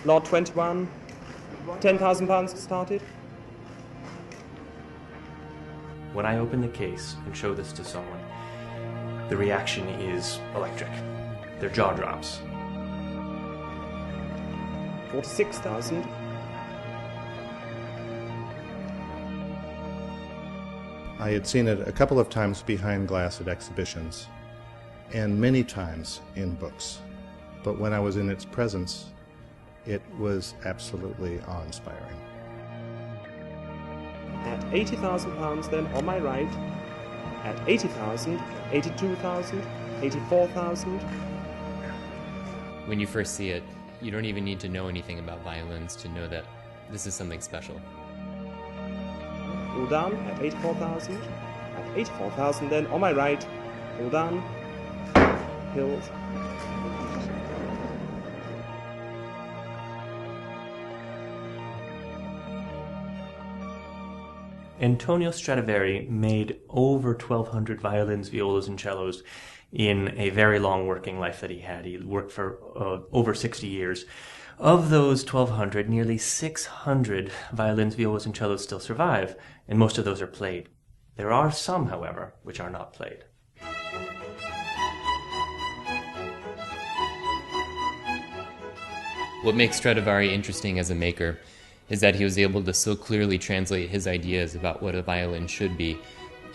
Lot 21, 10,000 pounds started. When I open the case and show this to someone, the reaction is electric. Their jaw drops. 46,000. I had seen it a couple of times behind glass at exhibitions, and many times in books. But when I was in its presence, it was absolutely awe-inspiring. At 80,000 pounds then on my right, at 80,000, 82,000, 84,000. When you first see it, you don't even need to know anything about violins to know that this is something special. All down at 84,000, at 84,000 then on my right, all down, hills. Antonio Stradivari made over 1,200 violins, violas, and cellos in a very long working life that he had. He worked for over 60 years. Of those 1,200, nearly 600 violins, violas, and cellos still survive, and most of those are played. There are some, however, which are not played. What makes Stradivari interesting as a maker is that he was able to so clearly translate his ideas about what a violin should be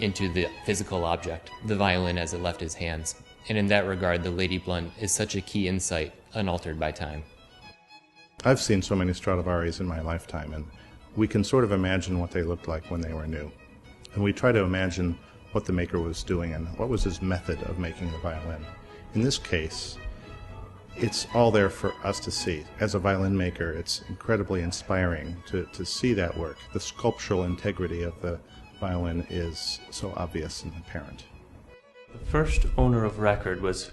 into the physical object, the violin as it left his hands. And in that regard, the Lady Blunt is such a key insight, unaltered by time. I've seen so many Stradivaris in my lifetime, and we can sort of imagine what they looked like when they were new. And we try to imagine what the maker was doing and what was his method of making the violin. In this case, it's all there for us to see. As a violin maker, it's incredibly inspiring to see that work. The sculptural integrity of the violin is so obvious and apparent. The first owner of record was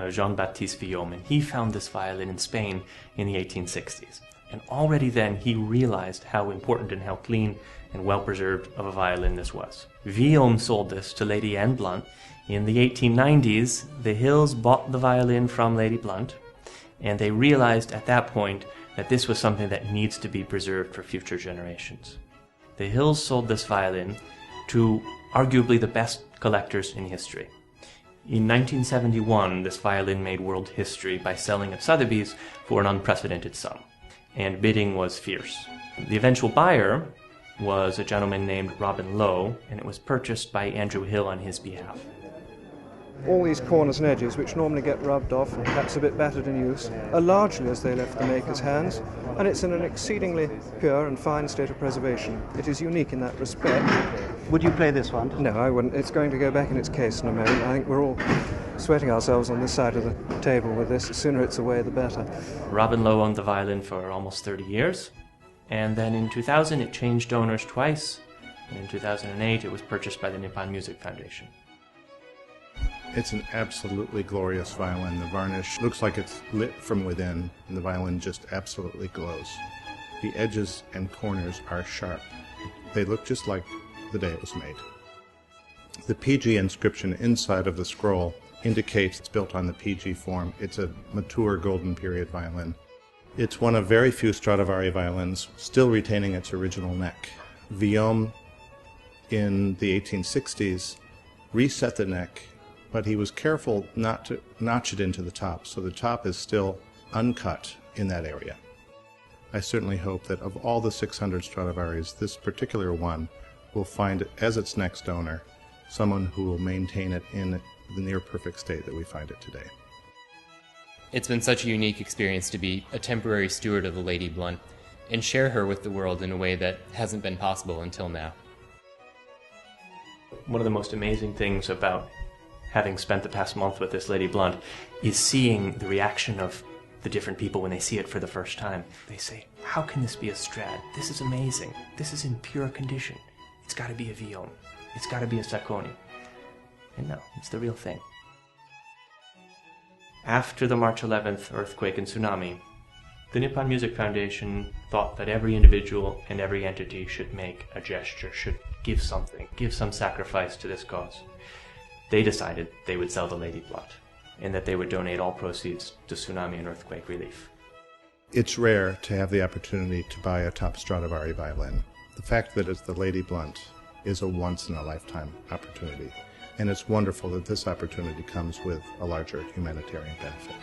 Jean-Baptiste Vieuxtemps, and he found this violin in Spain in the 1860s. And already then he realized how important and how clean and well-preserved of a violin this was. Vieuxtemps sold this to Lady Anne Blunt. In the 1890s, the Hills bought the violin from Lady Blunt, and they realized at that point that this was something that needs to be preserved for future generations. The Hills sold this violin to arguably the best collectors in history. In 1971, this violin made world history by selling at Sotheby's for an unprecedented sum, and bidding was fierce. The eventual buyer was a gentleman named Robin Lowe, and it was purchased by Andrew Hill on his behalf. All these corners and edges, which normally get rubbed off and perhaps a bit battered in use, are largely as they left the maker's hands, and it's in an exceedingly pure and fine state of preservation. It is unique in that respect. Would you play this one? No, I wouldn't. It's going to go back in its case in a moment. I think we're all sweating ourselves on this side of the table with this. The sooner it's away, the better. Robin Lowe owned the violin for almost 30 years, and then in 2000 it changed owners twice, and in 2008 it was purchased by the Nippon Music Foundation. It's an absolutely glorious violin. The varnish looks like it's lit from within, and the violin just absolutely glows. The edges and corners are sharp. They look just like the day it was made. The PG inscription inside of the scroll indicates it's built on the PG form. It's a mature golden period violin. It's one of very few Stradivari violins still retaining its original neck. Vieuxtemps in the 1860s reset the neck, but he was careful not to notch it into the top, so the top is still uncut in that area. I certainly hope that of all the 600 Stradivaris, this particular one will find, as its next owner, someone who will maintain it in the near-perfect state that we find it today. It's been such a unique experience to be a temporary steward of the Lady Blunt and share her with the world in a way that hasn't been possible until now. One of the most amazing things about having spent the past month with this Lady Blunt is seeing the reaction of the different people when they see it for the first time. They say, how can this be a Strad? This is amazing. This is in pure condition. It's got to be a Vieuxtemps. It's got to be a Sacconi. And no, it's the real thing. After the March 11th earthquake and tsunami, the Nippon Music Foundation thought that every individual and every entity should make a gesture, should give something, give some sacrifice to this cause. They decided they would sell the Lady Blunt, and that they would donate all proceeds to tsunami and earthquake relief. It's rare to have the opportunity to buy a top Stradivari violin. The fact that it's the Lady Blunt is a once-in-a-lifetime opportunity, and it's wonderful that this opportunity comes with a larger humanitarian benefit.